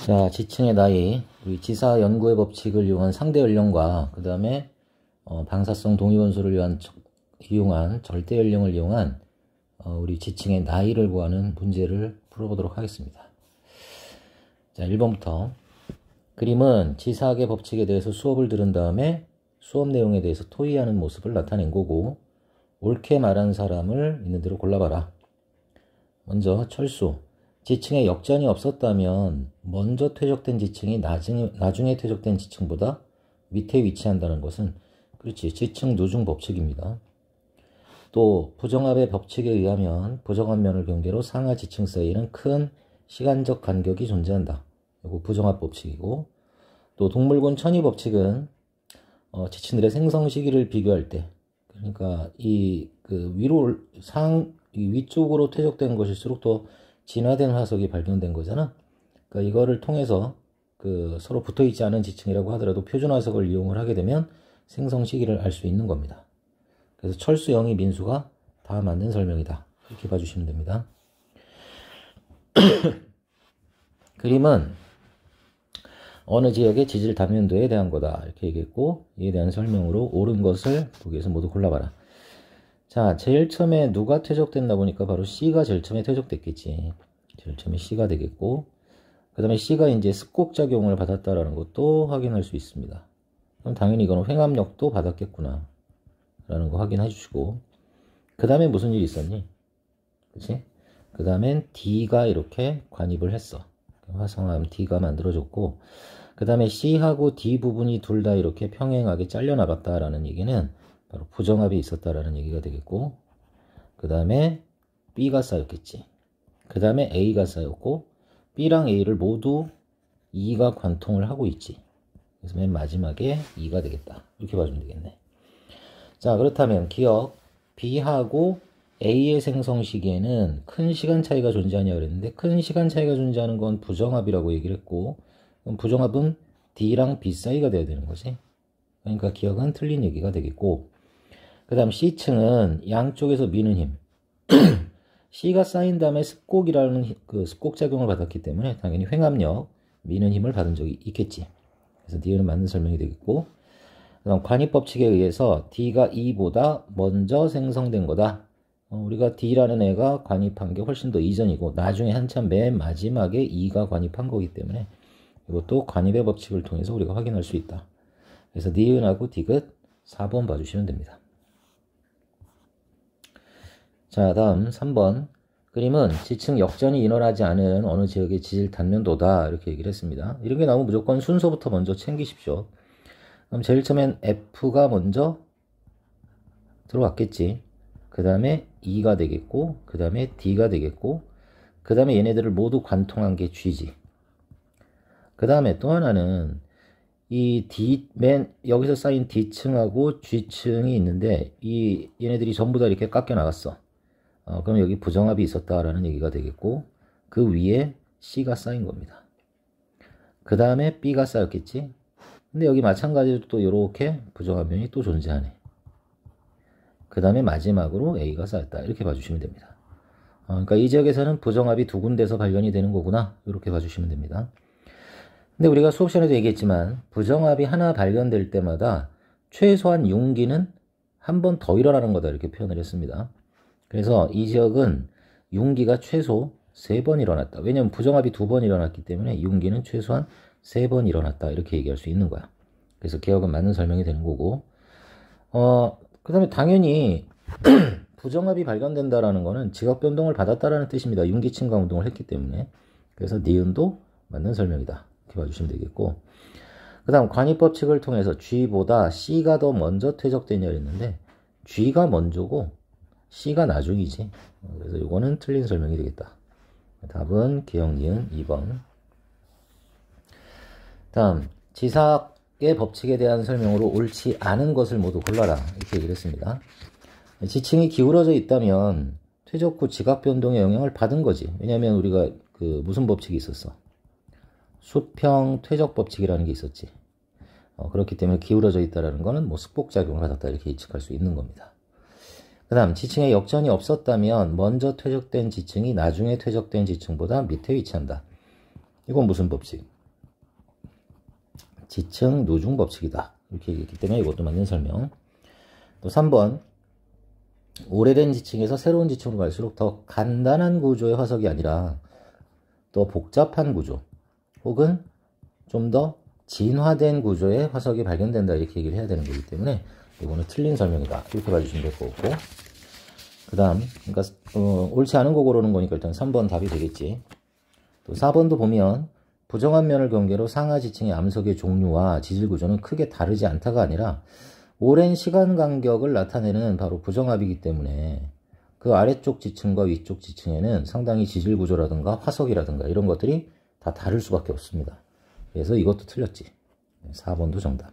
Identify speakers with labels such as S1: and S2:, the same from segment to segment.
S1: 자, 지층의 나이, 우리 지사 연구의 법칙을 이용한 상대 연령과 그 다음에 방사성 동위원소를 이용한 절대 연령을 이용한 우리 지층의 나이를 구하는 문제를 풀어보도록 하겠습니다. 자, 1번부터 그림은 지사학의 법칙에 대해서 수업을 들은 다음에 수업 내용에 대해서 토의하는 모습을 나타낸 거고, 옳게 말한 사람을 있는 대로 골라봐라. 먼저 철수. 지층에 역전이 없었다면 먼저 퇴적된 지층이 나중에 퇴적된 지층보다 밑에 위치한다는 것은, 그렇지, 지층 누중 법칙입니다. 또 부정합의 법칙에 의하면 부정합 면을 경계로 상하 지층 사이에는 큰 시간적 간격이 존재한다. 이거 부정합 법칙이고, 또 동물군 천위 법칙은 지층들의 생성 시기를 비교할 때, 그러니까 위쪽으로 퇴적된 것일수록 더 진화된 화석이 발견된 거잖아. 그러니까 이거를 통해서 서로 붙어있지 않은 지층이라고 하더라도 표준 화석을 이용을 하게 되면 생성 시기를 알 수 있는 겁니다. 그래서 철수, 영희, 민수가 다 맞는 설명이다. 이렇게 봐주시면 됩니다. 그림은 어느 지역의 지질 단면도에 대한 거다. 이렇게 얘기했고, 이에 대한 설명으로 옳은 것을 보기에서 모두 골라봐라. 자, 제일 처음에 누가 퇴적됐나 보니까 바로 C가 제일 처음에 퇴적됐겠지. 제일 처음에 C가 되겠고, 그 다음에 C가 이제 습곡작용을 받았다라는 것도 확인할 수 있습니다. 그럼 당연히 이거는 횡압력도 받았겠구나 라는 거 확인해 주시고, 그 다음에 무슨 일이 있었니? 그치? 그 다음엔 D가 이렇게 관입을 했어. 화성암 D가 만들어졌고, 그 다음에 C하고 D 부분이 둘 다 이렇게 평행하게 잘려나갔다라는 얘기는 바로 부정합이 있었다라는 얘기가 되겠고, 그 다음에 B가 쌓였겠지. 그 다음에 A가 쌓였고, B랑 A를 모두 E가 관통을 하고 있지. 그래서 맨 마지막에 E가 되겠다. 이렇게 봐주면 되겠네. 자, 그렇다면 기억, B하고 A의 생성 시기에는 큰 시간 차이가 존재하냐 그랬는데, 큰 시간 차이가 존재하는 건 부정합이라고 얘기를 했고, 그럼 부정합은 D랑 B 사이가 돼야 되는 거지. 그러니까 기억은 틀린 얘기가 되겠고, 그 다음 C층은 양쪽에서 미는 힘. C가 쌓인 다음에 습곡이라는 습곡작용을 받았기 때문에 당연히 횡압력, 미는 힘을 받은 적이 있겠지. 그래서 D는 맞는 설명이 되겠고, 그 다음 관입법칙에 의해서 D가 E보다 먼저 생성된 거다. 우리가 D라는 애가 관입한 게 훨씬 더 이전이고, 나중에 한참 맨 마지막에 E가 관입한 거기 때문에 이것도 관입의 법칙을 통해서 우리가 확인할 수 있다. 그래서 니은하고 디귿 4번 봐주시면 됩니다. 자, 다음 3번. 그림은 지층 역전이 일어나지 않은 어느 지역의 지질 단면도다. 이렇게 얘기를 했습니다. 이런 게 나오면 무조건 순서부터 먼저 챙기십시오. 그럼 제일 처음엔 F가 먼저 들어왔겠지. 그 다음에 E가 되겠고, 그 다음에 D가 되겠고, 그 다음에 얘네들을 모두 관통한 게 G지. 그 다음에 또 하나는 여기서 쌓인 D층하고 G층이 있는데, 얘네들이 전부 다 이렇게 깎여 나갔어. 그럼 여기 부정합이 있었다라는 얘기가 되겠고, 그 위에 C가 쌓인 겁니다. 그 다음에 B가 쌓였겠지. 근데 여기 마찬가지로 또 이렇게 부정합면이 또 존재하네. 그 다음에 마지막으로 A가 쌓였다. 이렇게 봐주시면 됩니다. 그러니까 이 지역에서는 부정합이 두 군데서 발견이 되는 거구나. 이렇게 봐주시면 됩니다. 근데 우리가 수업 시간에도 얘기했지만 부정합이 하나 발견될 때마다 최소한 융기는 한 번 더 일어나는 거다. 이렇게 표현을 했습니다. 그래서 이 지역은 융기가 최소 3번 일어났다. 왜냐면 부정합이 2번 일어났기 때문에 융기는 최소한 3번 일어났다. 이렇게 얘기할 수 있는 거야. 그래서 기억은 맞는 설명이 되는 거고, 그 다음에 당연히 부정합이 발견된다라는 거는 지각 변동을 받았다라는 뜻입니다. 융기 증가 운동을 했기 때문에. 그래서 니은도 맞는 설명이다. 이렇게 봐주시면 되겠고, 그 다음 관입법칙을 통해서 G보다 C가 더 먼저 퇴적되냐 했는데, G가 먼저고 C가 나중이지. 그래서 이거는 틀린 설명이 되겠다. 답은 기억, 니은 2번. 다음 지사학의 법칙에 대한 설명으로 옳지 않은 것을 모두 골라라. 이렇게 얘기를 했습니다. 지층이 기울어져 있다면 퇴적 후 지각 변동의 영향을 받은 거지. 왜냐면 우리가 무슨 법칙이 있었어? 수평 퇴적 법칙이라는 게 있었지. 그렇기 때문에 기울어져 있다라는 거는 뭐 습곡작용을 받았다. 이렇게 예측할 수 있는 겁니다. 그 다음 지층에 역전이 없었다면 먼저 퇴적된 지층이 나중에 퇴적된 지층보다 밑에 위치한다. 이건 무슨 법칙? 지층 누중 법칙이다. 이렇게 얘기했기 때문에 이것도 맞는 설명. 또 3번. 오래된 지층에서 새로운 지층으로 갈수록 더 간단한 구조의 화석이 아니라 더 복잡한 구조 혹은 좀 더 진화된 구조의 화석이 발견된다 이렇게 얘기를 해야 되는 거기 때문에 이거는 틀린 설명이다 이렇게 봐주시면 될 거고, 그 다음 그러니까 옳지 않은 거 고르는 거니까 일단 3번 답이 되겠지. 또 4번도 보면 부정한 면을 경계로 상하 지층의 암석의 종류와 지질 구조는 크게 다르지 않다가 아니라 오랜 시간 간격을 나타내는 바로 부정합이기 때문에 그 아래쪽 지층과 위쪽 지층에는 상당히 지질 구조라든가 화석이라든가 이런 것들이 다 다를 수밖에 없습니다. 그래서 이것도 틀렸지. 4번도 정답.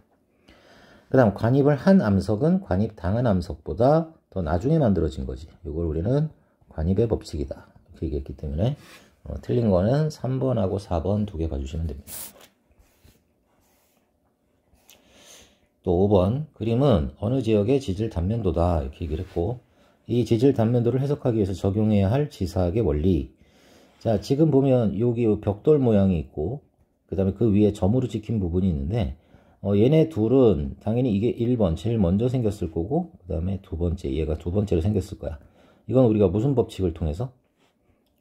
S1: 그 다음 관입을 한 암석은 관입 당한 암석보다 더 나중에 만들어진 거지. 이걸 우리는 관입의 법칙이다 이렇게 얘기했기 때문에 틀린 거는 3번하고 4번 두 개 봐주시면 됩니다. 또 5번 그림은 어느 지역의 지질 단면도다 이렇게 얘기를 했고, 이 지질 단면도를 해석하기 위해서 적용해야 할 지사학의 원리. 자, 지금 보면 여기 벽돌 모양이 있고 그 다음에 그 위에 점으로 찍힌 부분이 있는데 얘네 둘은 당연히 이게 1번 제일 먼저 생겼을 거고 그 다음에 두 번째 얘가 두 번째로 생겼을 거야. 이건 우리가 무슨 법칙을 통해서?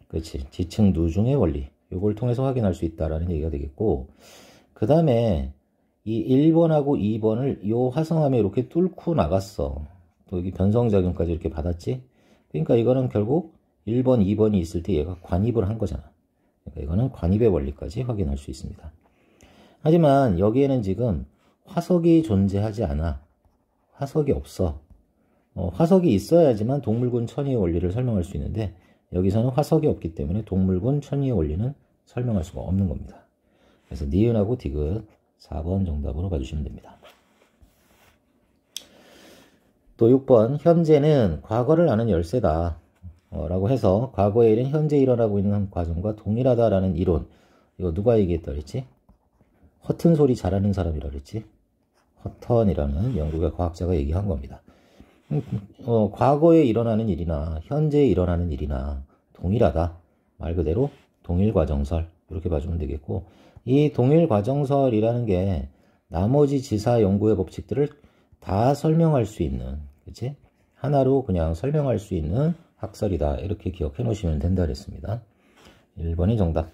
S1: 그렇지, 지층 누중의 원리 이걸 통해서 확인할 수 있다라는 얘기가 되겠고, 그 다음에 이 1번하고 2번을 요 화성함에 이렇게 뚫고 나갔어. 또 여기 변성작용까지 이렇게 받았지. 그러니까 이거는 결국 1번, 2번이 있을 때 얘가 관입을 한 거잖아. 그러니까 이거는 관입의 원리까지 확인할 수 있습니다. 하지만 여기에는 지금 화석이 존재하지 않아. 화석이 없어. 화석이 있어야지만 동물군 천위의 원리를 설명할 수 있는데 여기서는 화석이 없기 때문에 동물군 천위의 원리는 설명할 수가 없는 겁니다. 그래서 니은하고 디귿 4번 정답으로 봐주시면 됩니다. 또 6번 현재는 과거를 아는 열쇠다 라고 해서 과거의 일은 현재 일어나고 있는 과정과 동일하다라는 이론, 이거 누가 얘기했다 그랬지? 허튼 소리 잘하는 사람이라 그랬지? 허턴이라는 영국의 과학자가 얘기한 겁니다. 과거에 일어나는 일이나 현재에 일어나는 일이나 동일하다, 말 그대로 동일과정설 이렇게 봐주면 되겠고, 이 동일과정설이라는 게 나머지 지사 연구의 법칙들을 다 설명할 수 있는, 그치? 하나로 그냥 설명할 수 있는 학설이다 이렇게 기억해 놓으시면 된다 그랬습니다. 1번이 정답.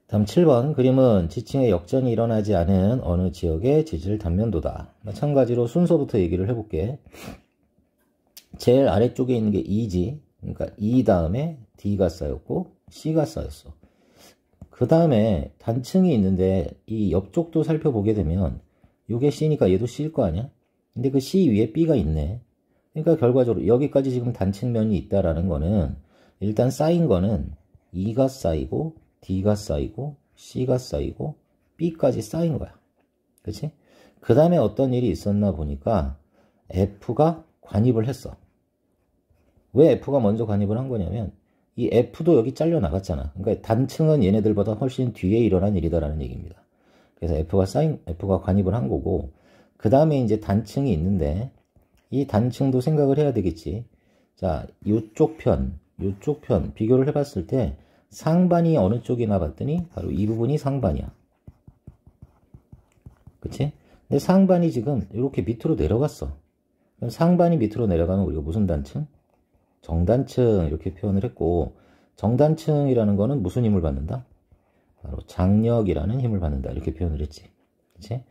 S1: 다음 7번 그림은 지층의 역전이 일어나지 않은 어느 지역의 지질 단면도다. 마찬가지로 순서부터 얘기를 해볼게. 제일 아래쪽에 있는 게 E지. 그러니까 E 다음에 D가 쌓였고 C가 쌓였어. 그 다음에 단층이 있는데 이 옆쪽도 살펴보게 되면 이게 C니까 얘도 C일 거 아니야? 근데 그 C 위에 B가 있네. 그러니까 결과적으로 여기까지 지금 단층면이 있다라는 거는 일단 쌓인 거는 E가 쌓이고 D가 쌓이고 C가 쌓이고 B까지 쌓인 거야. 그치? 그 다음에 어떤 일이 있었나 보니까 F가 관입을 했어. 왜 F가 먼저 관입을 한 거냐면 이 F도 여기 잘려 나갔잖아. 그러니까 단층은 얘네들보다 훨씬 뒤에 일어난 일이다라는 얘기입니다. 그래서 F가 관입을 한 거고, 그 다음에 이제 단층이 있는데 이 단층도 생각을 해야 되겠지. 자, 이쪽 편 비교를 해봤을 때 상반이 어느 쪽이나 봤더니 바로 이 부분이 상반이야. 그치? 근데 상반이 지금 이렇게 밑으로 내려갔어. 그럼 상반이 밑으로 내려가면 우리가 무슨 단층? 정단층 이렇게 표현을 했고, 정단층이라는 거는 무슨 힘을 받는다? 바로 장력이라는 힘을 받는다 이렇게 표현을 했지. 그치?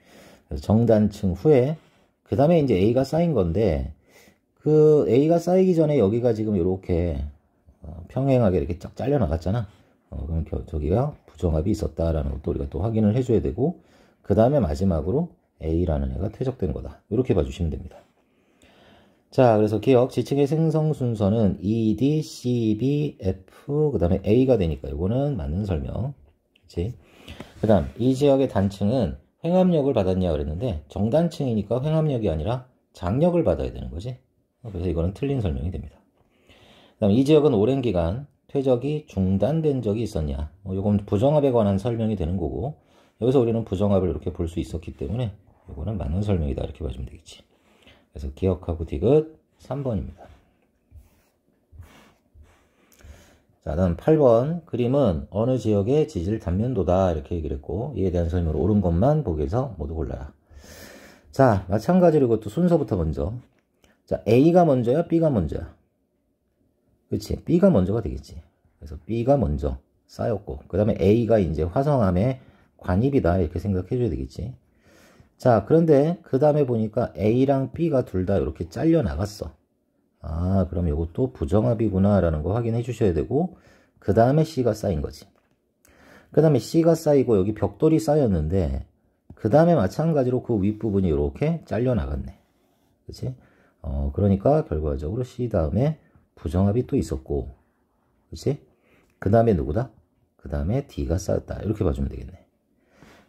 S1: 그래서 정단층 후에 그 다음에 이제 A가 쌓인 건데, 그 A가 쌓이기 전에 여기가 지금 이렇게 평행하게 이렇게 쫙 잘려 나갔잖아. 그럼 저기가 부정합이 있었다라는 것도 우리가 또 확인을 해줘야 되고, 그 다음에 마지막으로 A라는 애가 퇴적된 거다 이렇게 봐주시면 됩니다. 자, 그래서 기억 지층의 생성 순서는 E, D, C, B, F 그 다음에 A가 되니까 이거는 맞는 설명. 그치? 그 다음 이 지역의 단층은 횡압력을 받았냐 그랬는데 정단층이니까 횡압력이 아니라 장력을 받아야 되는 거지. 그래서 이거는 틀린 설명이 됩니다. 그 다음 이 지역은 오랜 기간 퇴적이 중단된 적이 있었냐. 이건 부정합에 관한 설명이 되는 거고, 여기서 우리는 부정합을 이렇게 볼 수 있었기 때문에 이거는 맞는 설명이다 이렇게 봐주면 되겠지. 그래서 기억하고 디귿 3번입니다. 자, 다음 8번 그림은 어느 지역의 지질 단면도다 이렇게 얘기를 했고 이에 대한 설명을 옳은 것만 보기에서 모두 골라라. 자, 마찬가지로 이것도 순서부터 먼저. 자, A가 먼저야 B가 먼저야? 그치, B가 먼저가 되겠지. 그래서 B가 먼저 쌓였고 그 다음에 A가 이제 화성암의 관입이다 이렇게 생각해 줘야 되겠지. 자, 그런데 그 다음에 보니까 A랑 B가 둘 다 이렇게 잘려 나갔어. 아, 그럼 이것도 부정합이구나 라는 거 확인해 주셔야 되고 그 다음에 C가 쌓인 거지. 그 다음에 C가 쌓이고 여기 벽돌이 쌓였는데 그 다음에 마찬가지로 그 윗부분이 이렇게 잘려 나갔네. 그치? 그러니까 결과적으로 C 다음에 부정합이 또 있었고, 그치? 그 다음에 누구다? 그 다음에 D가 쌓였다. 이렇게 봐주면 되겠네.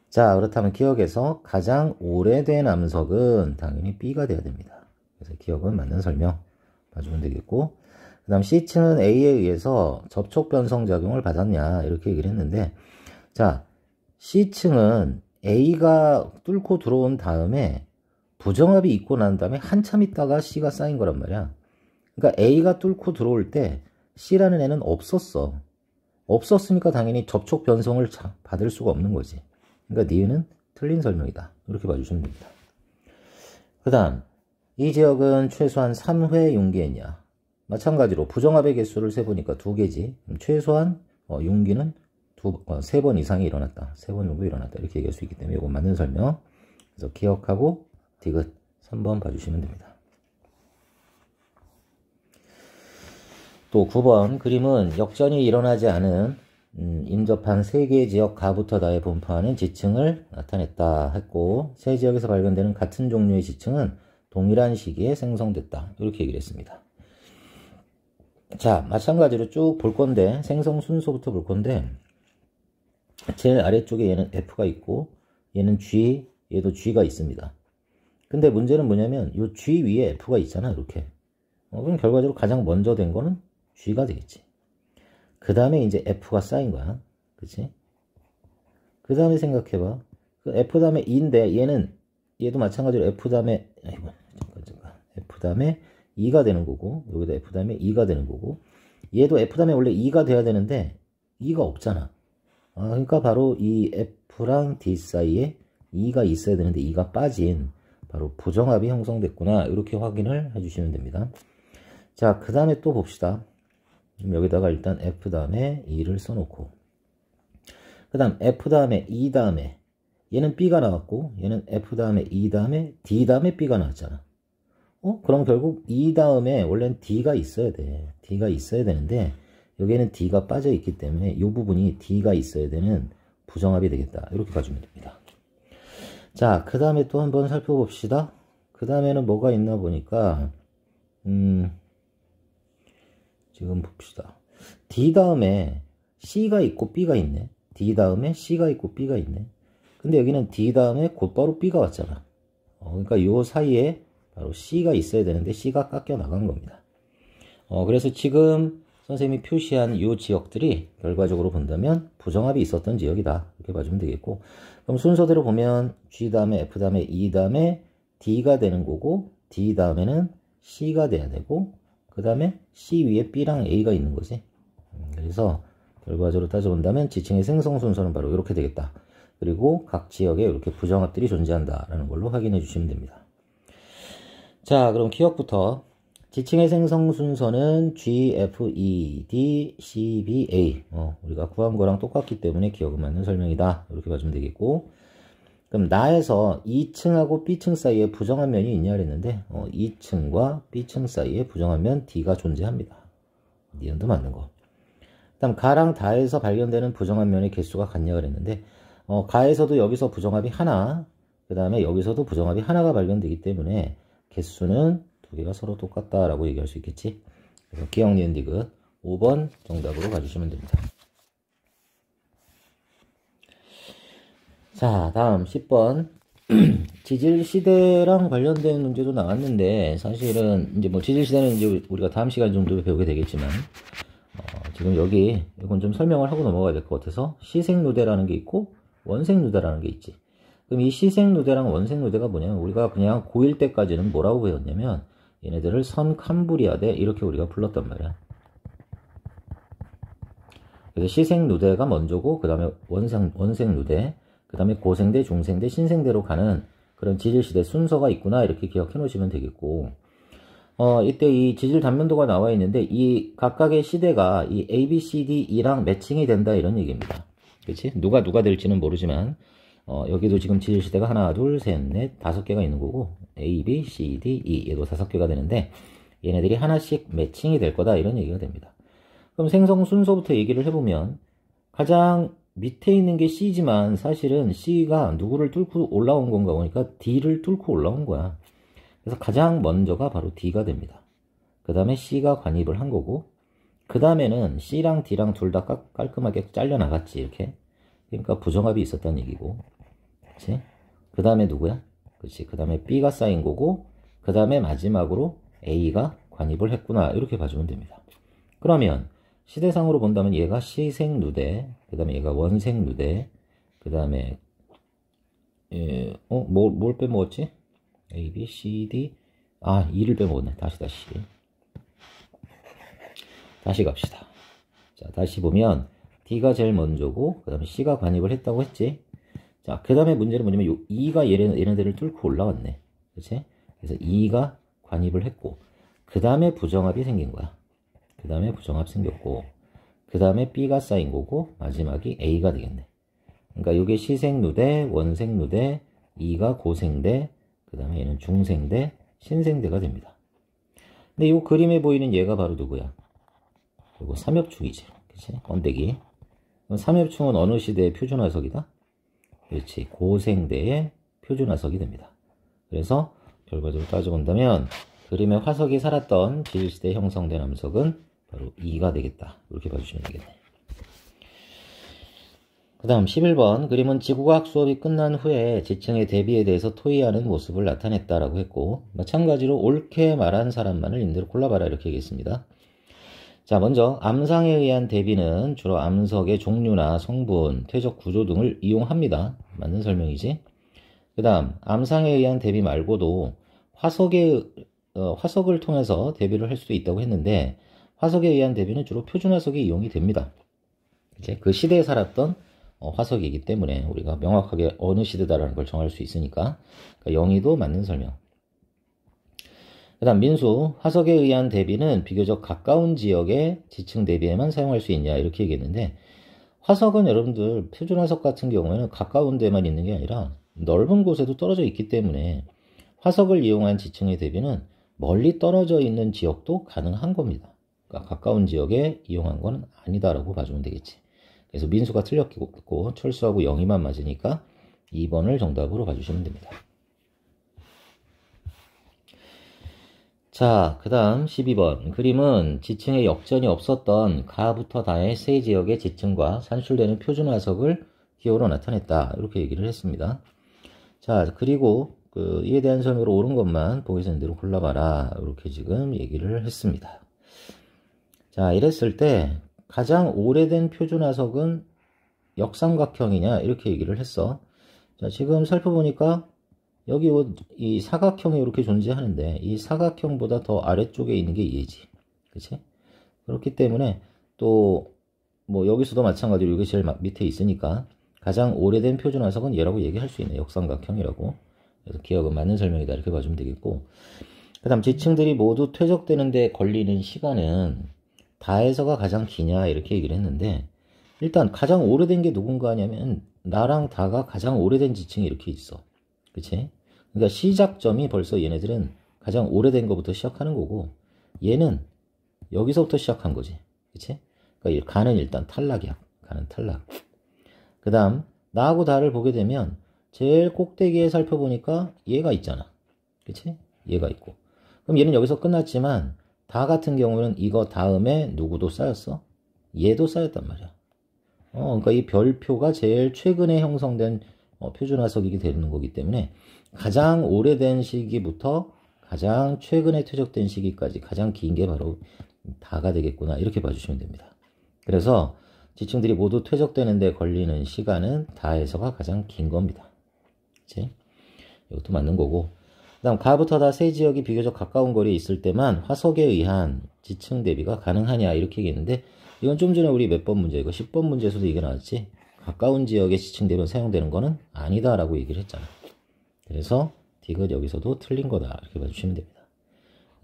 S1: 자, 그렇다면 기억에서 가장 오래된 암석은 당연히 B가 돼야 됩니다. 그래서 기억은 맞는 설명 봐주면 되겠고, 그 다음 C층은 A에 의해서 접촉 변성 작용을 받았냐 이렇게 얘기를 했는데, 자, C층은 A가 뚫고 들어온 다음에 부정합이 있고 난 다음에 한참 있다가 C가 쌓인 거란 말이야. 그러니까 A가 뚫고 들어올 때 C라는 애는 없었어. 없었으니까 당연히 접촉 변성을 받을 수가 없는 거지. 그러니까 니은은 틀린 설명이다. 이렇게 봐주시면 됩니다. 그 다음 이 지역은 최소한 3회 융기했냐. 마찬가지로 부정합의 개수를 세보니까 2개지. 최소한 융기는 3번 이상이 일어났다. 3번 정도 일어났다. 이렇게 얘기할 수 있기 때문에 이건 맞는 설명. 그래서 기억하고 디귿 3번 봐주시면 됩니다. 또 9번 그림은 역전이 일어나지 않은 인접한 3개의 지역 가부터 다에 분포하는 지층을 나타냈다 했고 세 지역에서 발견되는 같은 종류의 지층은 동일한 시기에 생성됐다. 이렇게 얘기를 했습니다. 자, 마찬가지로 쭉 볼 건데 생성 순서부터 볼 건데 제일 아래쪽에 얘는 F가 있고 얘는 G, 얘도 G가 있습니다. 근데 문제는 뭐냐면 이 G 위에 F가 있잖아. 이렇게. 그럼 결과적으로 가장 먼저 된 거는 G가 되겠지. 그 다음에 이제 F가 쌓인 거야. 그치? 그 다음에 생각해봐. 그 F 다음에 E인데 얘도 마찬가지로 F 다음에 잠깐 F 다음에 E가 되는 거고 여기다 F 다음에 E가 되는 거고 얘도 F 다음에 원래 E가 돼야 되는데 E가 없잖아. 그러니까 바로 이 F랑 D 사이에 E가 있어야 되는데 E가 빠진 바로 부정합이 형성됐구나. 이렇게 확인을 해주시면 됩니다. 자, 그 다음에 또 봅시다. 여기다가 일단 F 다음에 E를 써놓고 그 다음 F 다음에 E 다음에 얘는 B가 나왔고 얘는 F 다음에 E 다음에 D 다음에 B가 나왔잖아. 그럼 결국 E 다음에 원래는 D가 있어야 돼. D가 있어야 되는데 여기에는 D가 빠져 있기 때문에 이 부분이 D가 있어야 되는 부정합이 되겠다. 이렇게 봐주면 됩니다. 자, 그 다음에 또 한번 살펴봅시다. 그 다음에는 뭐가 있나 보니까 지금 봅시다. D 다음에 C가 있고 B가 있네. D 다음에 C가 있고 B가 있네. 근데 여기는 D 다음에 곧바로 B가 왔잖아. 그러니까 요 사이에 바로 C가 있어야 되는데 C가 깎여 나간 겁니다. 그래서 지금 선생님이 표시한 이 지역들이 결과적으로 본다면 부정합이 있었던 지역이다. 이렇게 봐주면 되겠고 그럼 순서대로 보면 G 다음에 F 다음에 E 다음에 D가 되는 거고 D 다음에는 C가 돼야 되고 그 다음에 C 위에 B랑 A가 있는 거지. 그래서 결과적으로 따져본다면 지층의 생성 순서는 바로 이렇게 되겠다. 그리고 각 지역에 이렇게 부정합들이 존재한다라는 걸로 확인해 주시면 됩니다. 자, 그럼 기억부터 지층의 생성 순서는 G, F, E, D, C, B, A. 우리가 구한 거랑 똑같기 때문에 기억은 맞는 설명이다. 이렇게 봐주면 되겠고. 그럼 나에서 2층하고 B층 사이에 부정한 면이 있냐 그랬는데 2층과 B층 사이에 부정한 면 D가 존재합니다. 니은도 맞는 거. 그다음 가랑 다에서 발견되는 부정한 면의 개수가 같냐 그랬는데 가에서도 여기서 부정합이 하나, 그 다음에 여기서도 부정합이 하나가 발견되기 때문에 개수는 두 개가 서로 똑같다라고 얘기할 수 있겠지. 그래서 기억 니은 디귿 5번 정답으로 봐주시면 됩니다. 자, 다음 10번. 지질 시대랑 관련된 문제도 나왔는데 사실은 이제 뭐 지질 시대는 이제 우리가 다음 시간 정도에 배우게 되겠지만 지금 여기 이건 좀 설명을 하고 넘어가야 될 것 같아서 시생누대라는 게 있고 원생누대라는 게 있지. 그럼 이 시생누대랑 원생누대가 뭐냐면 우리가 그냥 고1 때까지는 뭐라고 배웠냐면 얘네들을 선캄브리아대 이렇게 우리가 불렀단 말이야. 그래서 시생누대가 먼저고 그 다음에 원생누대, 그 다음에 고생대, 중생대, 신생대로 가는 그런 지질시대 순서가 있구나 이렇게 기억해 놓으시면 되겠고, 이때 이 지질 단면도가 나와 있는데 이 각각의 시대가 이 A, B, C, D, E랑 매칭이 된다 이런 얘기입니다. 그치? 누가 될지는 모르지만 여기도 지금 지질시대가 하나, 둘, 셋, 넷, 5개가 있는 거고 A, B, C, D, E 얘도 5개가 되는데 얘네들이 하나씩 매칭이 될 거다 이런 얘기가 됩니다. 그럼 생성 순서부터 얘기를 해보면 가장 밑에 있는 게 C지만 사실은 C가 누구를 뚫고 올라온 건가 보니까 D를 뚫고 올라온 거야. 그래서 가장 먼저가 바로 D가 됩니다. 그 다음에 C가 관입을 한 거고, 그 다음에는 C랑 D랑 둘 다 깔끔하게 잘려나갔지, 이렇게. 그러니까 부정합이 있었다는 얘기고, 그치? 그 다음에 누구야? 그치? 그 다음에 B가 쌓인 거고, 그 다음에 마지막으로 A가 관입을 했구나, 이렇게 봐주면 됩니다. 그러면 시대상으로 본다면 얘가 시생누대, 그 다음에 얘가 원생누대, 그 다음에 뭘 빼먹었지? A, B, C, D, 2를 빼먹었네. 다시 갑시다. 자, 다시 보면 D가 제일 먼저고 그 다음에 C가 관입을 했다고 했지. 자, 그 다음에 문제는 뭐냐면 요 E가 얘네들을 뚫고 올라왔네. 그치? 그래서 E가 관입을 했고 그 다음에 부정합이 생긴 거야. 그 다음에 부정합 생겼고 그 다음에 B가 쌓인 거고 마지막이 A가 되겠네. 그러니까 요게 시생누대, 원생누대, E가 고생대, 그 다음에 얘는 중생대, 신생대가 됩니다. 근데 이 그림에 보이는 얘가 바로 누구야? 이거 삼엽충이지. 그치? 번데기. 삼엽충은 어느 시대의 표준화석이다? 그렇지. 고생대의 표준화석이 됩니다. 그래서 결과적으로 따져본다면 그림에 화석이 살았던 지질시대에 형성된 암석은 바로 2가 되겠다. 이렇게 봐주시면 되겠네. 그 다음 11번 그림은 지구과학 수업이 끝난 후에 지층의 대비에 대해서 토의하는 모습을 나타냈다라고 했고 마찬가지로 옳게 말한 사람만을 임대로 골라봐라 이렇게 얘기했습니다. 자, 먼저 암상에 의한 대비는 주로 암석의 종류나 성분, 퇴적 구조 등을 이용합니다. 맞는 설명이지. 그 다음 암상에 의한 대비 말고도 화석을 통해서 대비를 할 수도 있다고 했는데 화석에 의한 대비는 주로 표준화석이 이용이 됩니다. 이제 그 시대에 살았던 화석이기 때문에 우리가 명확하게 어느 시대다라는 걸 정할 수 있으니까 그러니까 영희도 맞는 설명. 그 다음 민수, 화석에 의한 대비는 비교적 가까운 지역의 지층 대비에만 사용할 수 있냐 이렇게 얘기했는데 화석은 여러분들 표준화석 같은 경우에는 가까운 데만 있는 게 아니라 넓은 곳에도 떨어져 있기 때문에 화석을 이용한 지층의 대비는 멀리 떨어져 있는 지역도 가능한 겁니다. 그러니까 가까운 지역에 이용한 건 아니다라고 봐주면 되겠지. 그래서 민수가 틀렸고 철수하고 영희만 맞으니까 2번을 정답으로 봐주시면 됩니다. 자, 그 다음 12번 그림은 지층에 역전이 없었던 가부터 다의 세 지역의 지층과 산출되는 표준화석을 기호로 나타냈다 이렇게 얘기를 했습니다. 자, 그리고 이에 대한 설명으로 옳은 것만 보기 있는 대로 골라봐라 이렇게 지금 얘기를 했습니다. 자, 이랬을 때 가장 오래된 표준화석은 역삼각형이냐 이렇게 얘기를 했어. 자, 지금 살펴보니까 여기 이 사각형이 이렇게 존재하는데 이 사각형보다 더 아래쪽에 있는 게 얘지. 그치? 그렇기 때문에 또 뭐 여기서도 마찬가지로 이게 제일 밑에 있으니까 가장 오래된 표준화석은 얘라고 얘기할 수 있네. 역삼각형이라고. 그래서 기억은 맞는 설명이다 이렇게 봐주면 되겠고 그 다음 지층들이 모두 퇴적되는 데 걸리는 시간은 다에서가 가장 기냐 이렇게 얘기를 했는데 일단 가장 오래된 게 누군가 하냐면 나랑 다가 가장 오래된 지층이 이렇게 있어. 그치? 그러니까 시작점이 벌써 얘네들은 가장 오래된 것부터 시작하는 거고 얘는 여기서부터 시작한 거지. 그치? 그러니까 가는 일단 탈락이야. 가는 탈락. 그 다음 나하고 다를 보게 되면 제일 꼭대기에 살펴보니까 얘가 있잖아. 그치? 얘가 있고 그럼 얘는 여기서 끝났지만 다 같은 경우는 이거 다음에 누구도 쌓였어? 얘도 쌓였단 말이야. 그러니까 이 별표가 제일 최근에 형성된 표준화석이게 되는 거기 때문에 가장 오래된 시기부터 가장 최근에 퇴적된 시기까지 가장 긴 게 바로 다가 되겠구나 이렇게 봐주시면 됩니다. 그래서 지층들이 모두 퇴적되는 데 걸리는 시간은 다에서가 가장 긴 겁니다. 그치? 이것도 맞는 거고 다음 가부터 다 세 지역이 비교적 가까운 거리에 있을 때만 화석에 의한 지층 대비가 가능하냐 이렇게 얘기했는데 이건 좀 전에 우리 몇 번 문제 이거 10번 문제에서도 얘기 나왔지. 가까운 지역의 지층 대비가 사용되는 거는 아니다라고 얘기를 했잖아. 그래서 디귿 여기서도 틀린 거다 이렇게 봐주시면 됩니다.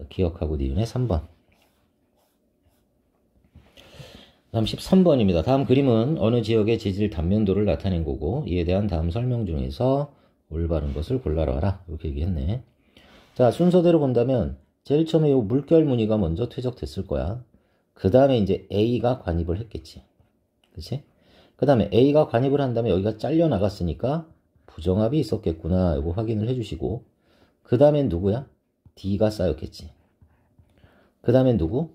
S1: 기억하고 니은의 3번. 다음 13번입니다. 다음 그림은 어느 지역의 지질 단면도를 나타낸 거고 이에 대한 다음 설명 중에서 올바른 것을 골라라 이렇게 얘기했네. 자, 순서대로 본다면 제일 처음에 이 물결 무늬가 먼저 퇴적됐을 거야. 그 다음에 이제 A가 관입을 했겠지. 그치? 그 다음에 A가 관입을 한 다음에 여기가 잘려 나갔으니까 부정합이 있었겠구나 이거 확인을 해주시고 그 다음엔 누구야? D가 쌓였겠지. 그 다음엔 누구?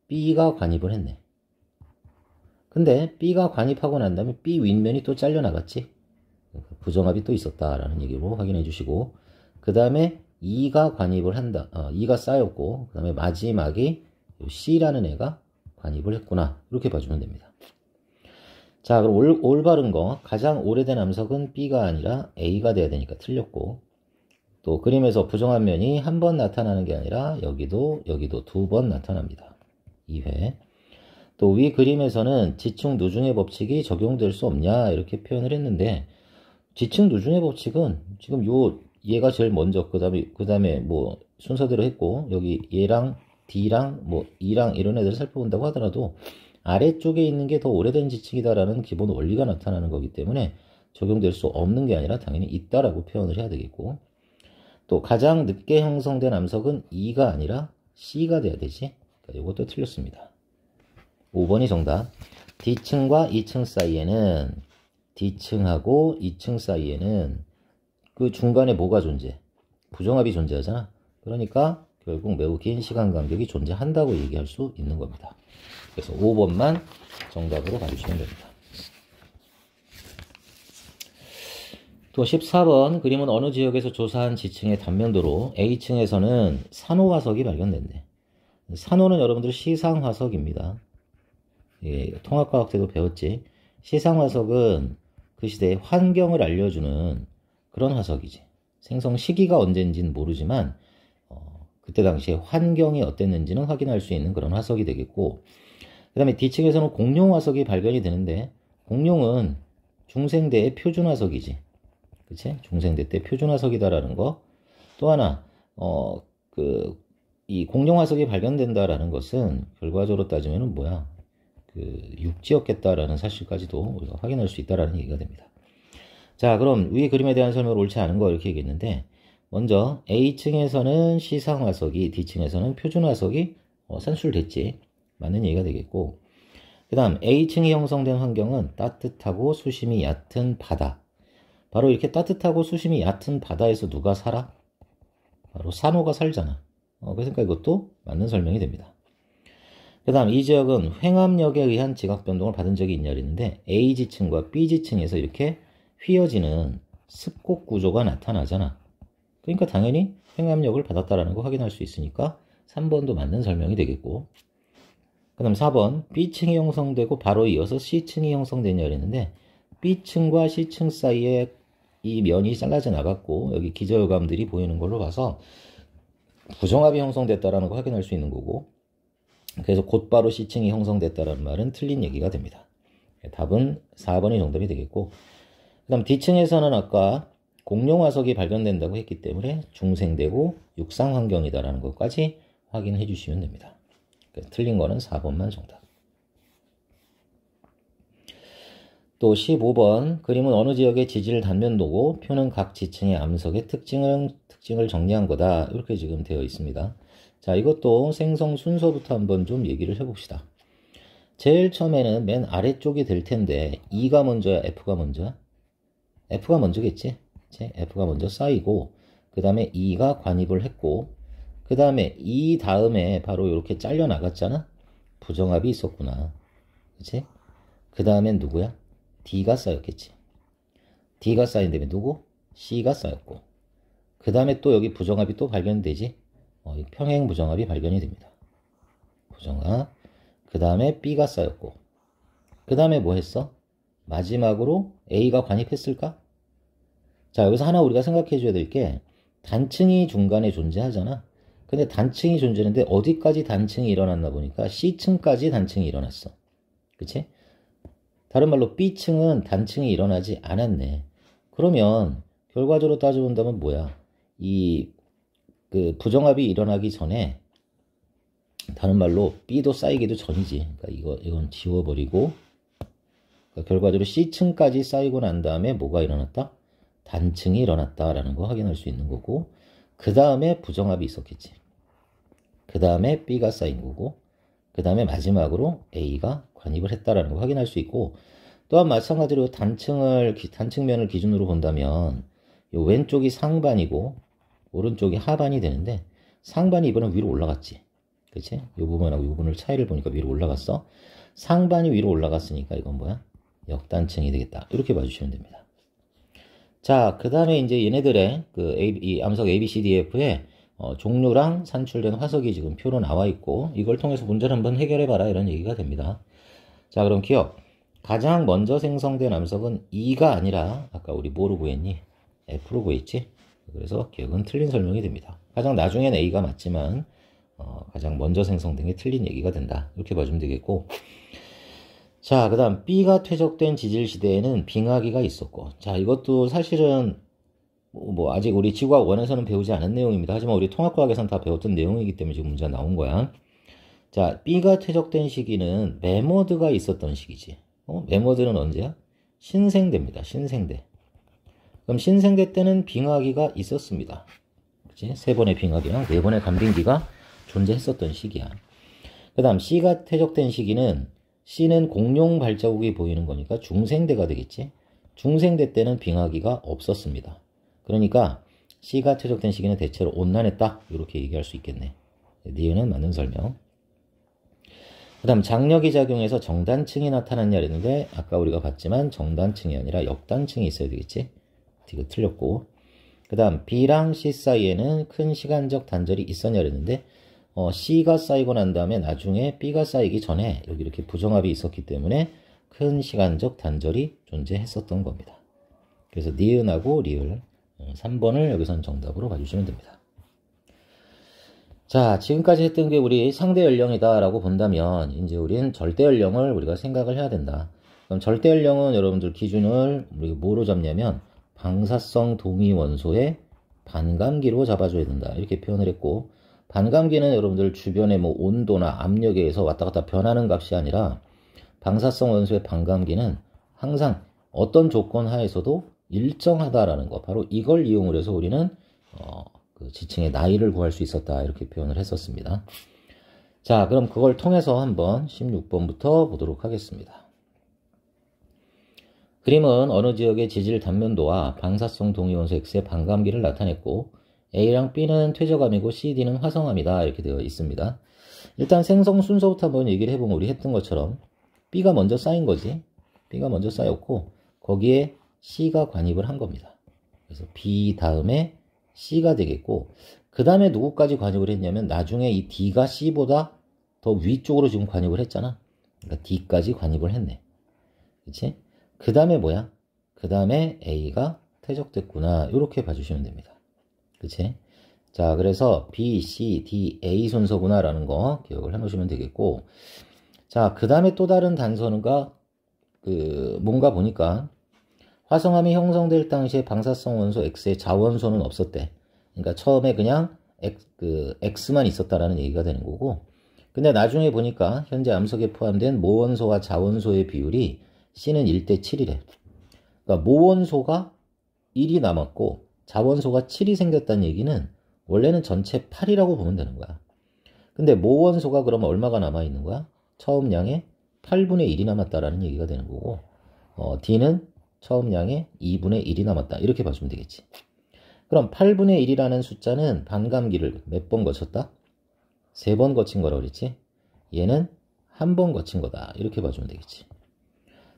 S1: B가 관입을 했네. 근데 B가 관입하고 난 다음에 B 윗면이 또 잘려 나갔지. 부정합이 또 있었다라는 얘기로 확인해 주시고 그 다음에 E가 관입을 한다. E가 쌓였고 그 다음에 마지막이 C라는 애가 관입을 했구나. 이렇게 봐주면 됩니다. 자, 그럼 올바른 거 가장 오래된 암석은 B가 아니라 A가 돼야 되니까 틀렸고 또 그림에서 부정한 면이 한 번 나타나는 게 아니라 여기도 2번 나타납니다. 2회. 또 위 그림에서는 지층 누중의 법칙이 적용될 수 없냐 이렇게 표현을 했는데 지층 누중의 법칙은 지금 얘가 제일 먼저 그 다음에 뭐 순서대로 했고 여기 얘랑 D랑 뭐 E랑 이런 애들을 살펴본다고 하더라도 아래쪽에 있는 게 더 오래된 지층이다라는 기본 원리가 나타나는 거기 때문에 적용될 수 없는 게 아니라 당연히 있다라고 표현을 해야 되겠고 또 가장 늦게 형성된 암석은 E가 아니라 C가 돼야 되지. 그러니까 이것도 틀렸습니다. 5번이 정답. D층과 2층 사이에는 D층하고 2층 사이에는 그 중간에 뭐가 존재? 부정합이 존재하잖아. 그러니까 결국 매우 긴 시간 간격이 존재한다고 얘기할 수 있는 겁니다. 그래서 5번만 정답으로 봐주시면 됩니다. 또 14번 그림은 어느 지역에서 조사한 지층의 단면도로 A층에서는 산호화석이 발견된대. 산호는 여러분들 시상화석입니다. 예, 통합과학 때도 배웠지. 시상화석은 그 시대의 환경을 알려주는 그런 화석이지. 생성 시기가 언제인지는 모르지만 그때 당시에 환경이 어땠는지는 확인할 수 있는 그런 화석이 되겠고 그 다음에 D층에서는 공룡 화석이 발견이 되는데 공룡은 중생대의 표준 화석이지. 그치? 중생대 때 표준 화석이다라는 거. 또 하나 이 공룡 화석이 발견된다라는 것은 결과적으로 따지면은 뭐야? 육지였겠다라는 사실까지도 우리가 확인할 수 있다라는 얘기가 됩니다. 자, 그럼 위 그림에 대한 설명을 옳지 않은 거 이렇게 얘기했는데 먼저 A층에서는 시상화석이 D층에서는 표준화석이 산출됐지. 맞는 얘기가 되겠고 그 다음 A층이 형성된 환경은 따뜻하고 수심이 얕은 바다. 바로 이렇게 따뜻하고 수심이 얕은 바다에서 누가 살아? 바로 산호가 살잖아. 그러니까 이것도 맞는 설명이 됩니다. 그 다음 이 지역은 횡압력에 의한 지각 변동을 받은 적이 있냐 그랬는데 A지층과 B지층에서 이렇게 휘어지는 습곡 구조가 나타나잖아. 그러니까 당연히 횡압력을 받았다라는 거 확인할 수 있으니까 3번도 맞는 설명이 되겠고 그 다음 4번 B층이 형성되고 바로 이어서 C층이 형성되냐 그랬는데 B층과 C층 사이에 이 면이 잘라져 나갔고 여기 기저효감들이 보이는 걸로 봐서 부정합이 형성됐다라는 거 확인할 수 있는 거고 그래서 곧바로 C층이 형성됐다라는 말은 틀린 얘기가 됩니다. 답은 4번이 정답이 되겠고 그 다음 D층에서는 아까 공룡 화석이 발견된다고 했기 때문에 중생되고 육상 환경이다라는 것까지 확인해 주시면 됩니다. 틀린 거는 4번만 정답. 또 15번 그림은 어느 지역의 지질 단면도고 표는 각 지층의 암석의 특징을 정리한 거다. 이렇게 지금 되어 있습니다. 자, 이것도 생성 순서부터 한번 좀 얘기를 해봅시다. 제일 처음에는 맨 아래쪽이 될 텐데 E가 먼저야 F가 먼저야? F가 먼저겠지? F가 먼저 쌓이고 그 다음에 E가 관입을 했고 그 다음에 E 다음에 바로 이렇게 잘려 나갔잖아? 부정합이 있었구나. 그치? 그 다음엔 누구야? D가 쌓였겠지. D가 쌓인 다음에 누구? C가 쌓였고 그 다음에 또 여기 부정합이 또 발견되지? 평행 부정합이 발견이 됩니다. 부정합. 그 다음에 B가 쌓였고 그 다음에 뭐 했어? 마지막으로 A가 관입했을까? 자, 여기서 하나 우리가 생각해 줘야 될 게 단층이 중간에 존재하잖아. 근데 단층이 존재하는데 어디까지 단층이 일어났나 보니까 C층까지 단층이 일어났어. 그치? 다른 말로 B층은 단층이 일어나지 않았네. 그러면 결과적으로 따져본다면 뭐야? 그 부정합이 일어나기 전에, 다른 말로 B도 쌓이기도 전이지. 그러니까 이건 지워버리고, 그러니까 결과적으로 C층까지 쌓이고 난 다음에 뭐가 일어났다? 단층이 일어났다라는 거 확인할 수 있는 거고, 그 다음에 부정합이 있었겠지. 그 다음에 B가 쌓인 거고, 그 다음에 마지막으로 A가 관입을 했다라는 거 확인할 수 있고, 또한 마찬가지로 단층면을 기준으로 본다면 요 왼쪽이 상반이고 오른쪽이 하반이 되는데, 상반이 이번엔 위로 올라갔지. 그치? 요 부분하고 요 부분을 차이를 보니까 위로 올라갔어. 상반이 위로 올라갔으니까 이건 뭐야? 역단층이 되겠다. 이렇게 봐주시면 됩니다. 자, 그 다음에 이제 얘네들의 이 암석 ABCDF의 종류랑 산출된 화석이 지금 표로 나와 있고, 이걸 통해서 문제를 한번 해결해봐라 이런 얘기가 됩니다. 자, 그럼 기억. 가장 먼저 생성된 암석은 2가 아니라 아까 우리 뭐로 구했니? F로 구했지? 그래서 기억은 틀린 설명이 됩니다. 가장 나중엔 A가 맞지만 가장 먼저 생성된 게 틀린 얘기가 된다. 이렇게 봐주면 되겠고, 자, 그 다음 B가 퇴적된 지질시대에는 빙하기가 있었고, 자, 이것도 사실은 뭐 아직 우리 지구과학 1에서는 배우지 않은 내용입니다. 하지만 우리 통합과학에서는 다 배웠던 내용이기 때문에 지금 문제가 나온 거야. 자, B가 퇴적된 시기는 매머드가 있었던 시기지. 매머드는 언제야? 신생대입니다. 신생대. 그럼 신생대 때는 빙하기가 있었습니다. 그치? 3번의 빙하기랑 4번의 간빙기가 존재했었던 시기야. 그 다음 C가 퇴적된 시기는, C는 공룡 발자국이 보이는 거니까 중생대가 되겠지. 중생대 때는 빙하기가 없었습니다. 그러니까 C가 퇴적된 시기는 대체로 온난했다. 이렇게 얘기할 수 있겠네. 니은은 맞는 설명. 그 다음 장력이 작용해서 정단층이 나타났냐 그랬는데, 아까 우리가 봤지만 정단층이 아니라 역단층이 있어야 되겠지. 이거 틀렸고, 그 다음 B랑 C 사이에는 큰 시간적 단절이 있었냐 그랬는데, C가 쌓이고 난 다음에 나중에 B가 쌓이기 전에 여기 이렇게 부정합이 있었기 때문에 큰 시간적 단절이 존재했었던 겁니다. 그래서 니은하고 리을 3번을 여기선 정답으로 봐주시면 됩니다. 자, 지금까지 했던 게 우리 상대 연령이다 라고 본다면 이제 우린 절대 연령을 우리가 생각을 해야 된다. 그럼 절대 연령은 여러분들 기준을 우리가 뭐로 잡냐면 방사성 동위 원소의 반감기로 잡아줘야 된다. 이렇게 표현을 했고, 반감기는 여러분들 주변의 뭐 온도나 압력에 의해서 왔다 갔다 변하는 값이 아니라, 방사성 원소의 반감기는 항상 어떤 조건 하에서도 일정하다라는 거, 바로 이걸 이용을 해서 우리는 그 지층의 나이를 구할 수 있었다. 이렇게 표현을 했었습니다. 자, 그럼 그걸 통해서 한번 16번부터 보도록 하겠습니다. 그림은 어느 지역의 지질 단면도와 방사성 동위원소 X의 반감기를 나타냈고, A랑 B는 퇴적암이고 C, D는 화성암이다. 이렇게 되어 있습니다. 일단 생성 순서부터 한번 얘기를 해보면 우리 했던 것처럼 B가 먼저 쌓인 거지. B가 먼저 쌓였고 거기에 C가 관입을 한 겁니다. 그래서 B 다음에 C가 되겠고, 그 다음에 누구까지 관입을 했냐면 나중에 이 D가 C보다 더 위쪽으로 지금 관입을 했잖아. 그러니까 D까지 관입을 했네. 그치? 그 다음에 뭐야? 그 다음에 A가 퇴적됐구나. 이렇게 봐주시면 됩니다. 그치? 자, 그래서 B, C, D, A 순서구나 라는 거 기억을 해놓으시면 되겠고, 자, 그 다음에 또 다른 단서가 뭔가 보니까 화성암이 형성될 당시에 방사성 원소 X의 자원소는 없었대. 그러니까 처음에 그냥 X만 있었다라는 얘기가 되는 거고, 근데 나중에 보니까 현재 암석에 포함된 모원소와 자원소의 비율이 C는 1대 7이래. 그러니까 모원소가 1이 남았고 자원소가 7이 생겼다는 얘기는 원래는 전체 8이라고 보면 되는 거야. 근데 모원소가 그러면 얼마가 남아있는 거야? 처음 양의 8분의 1이 남았다라는 얘기가 되는 거고, D는 처음 양의 2분의 1이 남았다. 이렇게 봐주면 되겠지. 그럼 8분의 1이라는 숫자는 반감기를 몇 번 거쳤다? 3번 거친 거라고 그랬지? 얘는 한 번 거친 거다. 이렇게 봐주면 되겠지.